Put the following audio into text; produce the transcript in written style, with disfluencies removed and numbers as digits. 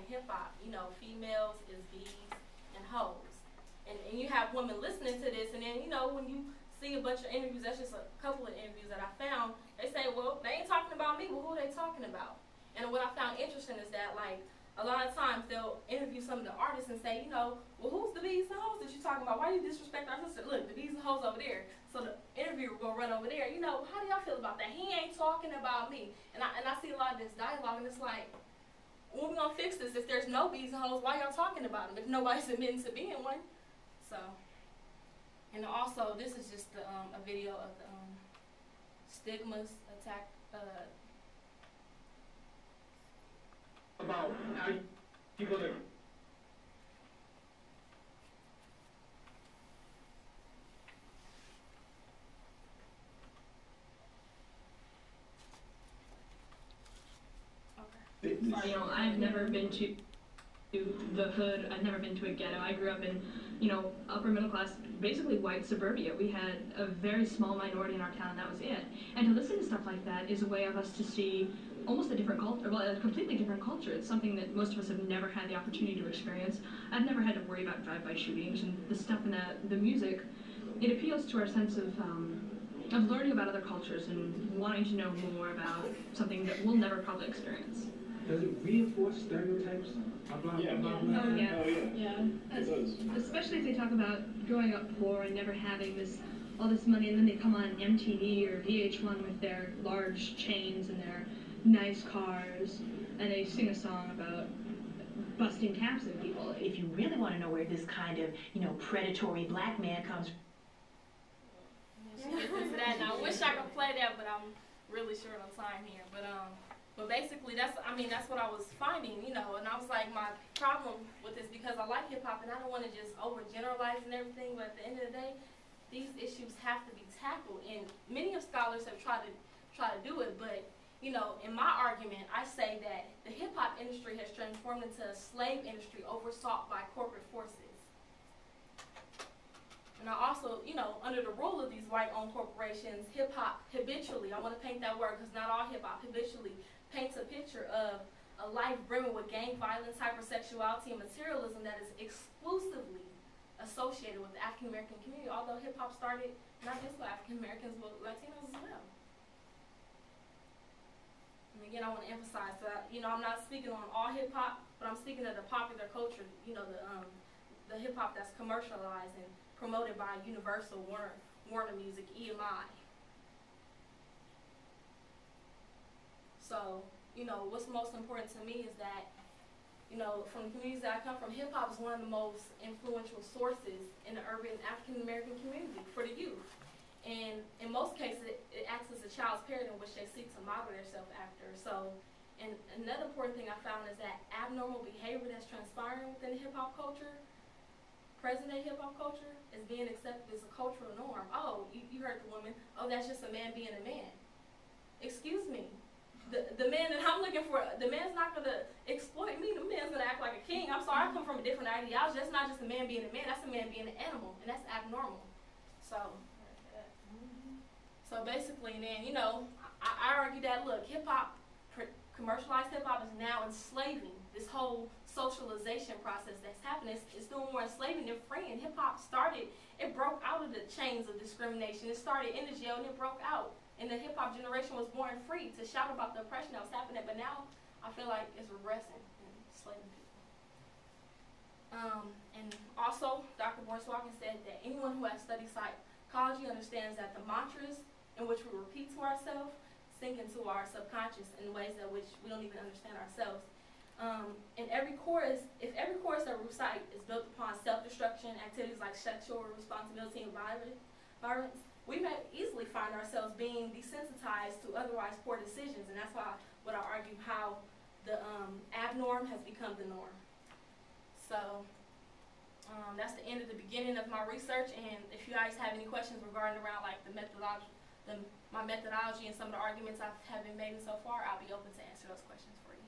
hip-hop. You know, females is bees and hoes. And you have women listening to this, and then, you know, when you see a bunch of interviews, that's just a couple of interviews that I found, they say, well, they ain't talking about me, well, who are they talking about? And what I found interesting is that, like, a lot of times they'll interview some of the artists and say, you know, well, who's the bees and hoes that you're talking about? Why do you disrespect our sister? Look, the bees and hoes over there. So the interviewer will run over there. You know, how do y'all feel about that? He ain't talking about me. And I see a lot of this dialogue, and it's like, when we gonna fix this? If there's no bees and hoes, why y'all talking about them? If nobody's admitting to being one. So, and also, this is just the, a video of the stigmas attack. About how people are. Okay. You know, I've never been to the hood. I've never been to a ghetto. I grew up in, you know, upper middle class, basically white suburbia. We had a very small minority in our town, and that was it. And to listen to stuff like that is a way of us to see almost a different culture, well, a completely different culture. It's something that most of us have never had the opportunity to experience. I've never had to worry about drive-by shootings, and the stuff in the music, it appeals to our sense of learning about other cultures and wanting to know more about something that we'll never probably experience. Does it reinforce stereotypes about Oh, yeah. Yeah. Especially if they talk about growing up poor and never having all this money, and then they come on MTV or VH1 with their large chains and their nice cars, and they sing a song about busting caps in people. If you really want to know where this kind of, you know, predatory black man comes from. Into that, and I wish I could play that, but I'm really short on time here. But basically, that's what I was finding, you know, and I was like, my problem with this, because I like hip hop and I don't want to just overgeneralize and everything, but at the end of the day, these issues have to be tackled, and many of scholars have tried to do it, but, you know, in my argument, I say that the hip hop industry has transformed into a slave industry oversought by corporate forces. And I also, you know, under the rule of these white-owned corporations, hip-hop habitually, I want to paint that word because not all hip-hop habitually paints a picture of a life brimming with gang violence, hypersexuality, and materialism that is exclusively associated with the African-American community, although hip-hop started not just for African-Americans, but Latinos as well. And again, I want to emphasize that, you know, I'm not speaking on all hip-hop, but I'm speaking of the popular culture, you know, the hip-hop that's commercialized and promoted by Universal, Warner Music, EMI. So, you know, what's most important to me is that, you know, from the communities that I come from, hip-hop is one of the most influential sources in the urban African-American community for the youth. And in most cases, it acts as a child's parent in which they seek to model themselves after. So, and another important thing I found is that abnormal behavior that's transpiring within the hip-hop culture, present-day hip-hop culture, is being accepted as a cultural norm. Oh, you heard the woman, oh, that's just a man being a man. Excuse me. The man that I'm looking for, the man's not going to exploit me. The man's going to act like a king. I'm sorry, I come from a different ideology. That's not just a man being a man. That's a man being an animal, and that's abnormal. So basically, then, you know, I argue that, look, hip-hop, commercialized hip-hop is now enslaving this whole socialization process that's happening. It's doing more enslaving than freeing. Hip-hop started, it broke out of the chains of discrimination. It started in the jail and it broke out. And the hip-hop generation was born free to shout about the oppression that was happening. But now I feel like it's regressing and enslaving people. And also, Dr. Boris Walken said that anyone who has studied psychology understands that the mantras in which we repeat to ourselves sink into our subconscious in ways that which we don't even understand ourselves. And every chorus, if every chorus that we recite is built upon self-destruction, activities like sexual responsibility and violence, we may easily find ourselves being desensitized to otherwise poor decisions, and that's why what I argue how the abnorm has become the norm. So that's the end of the beginning of my research, and if you guys have any questions regarding around like the methodology, my methodology and some of the arguments I have been making so far, I'll be open to answer those questions for you.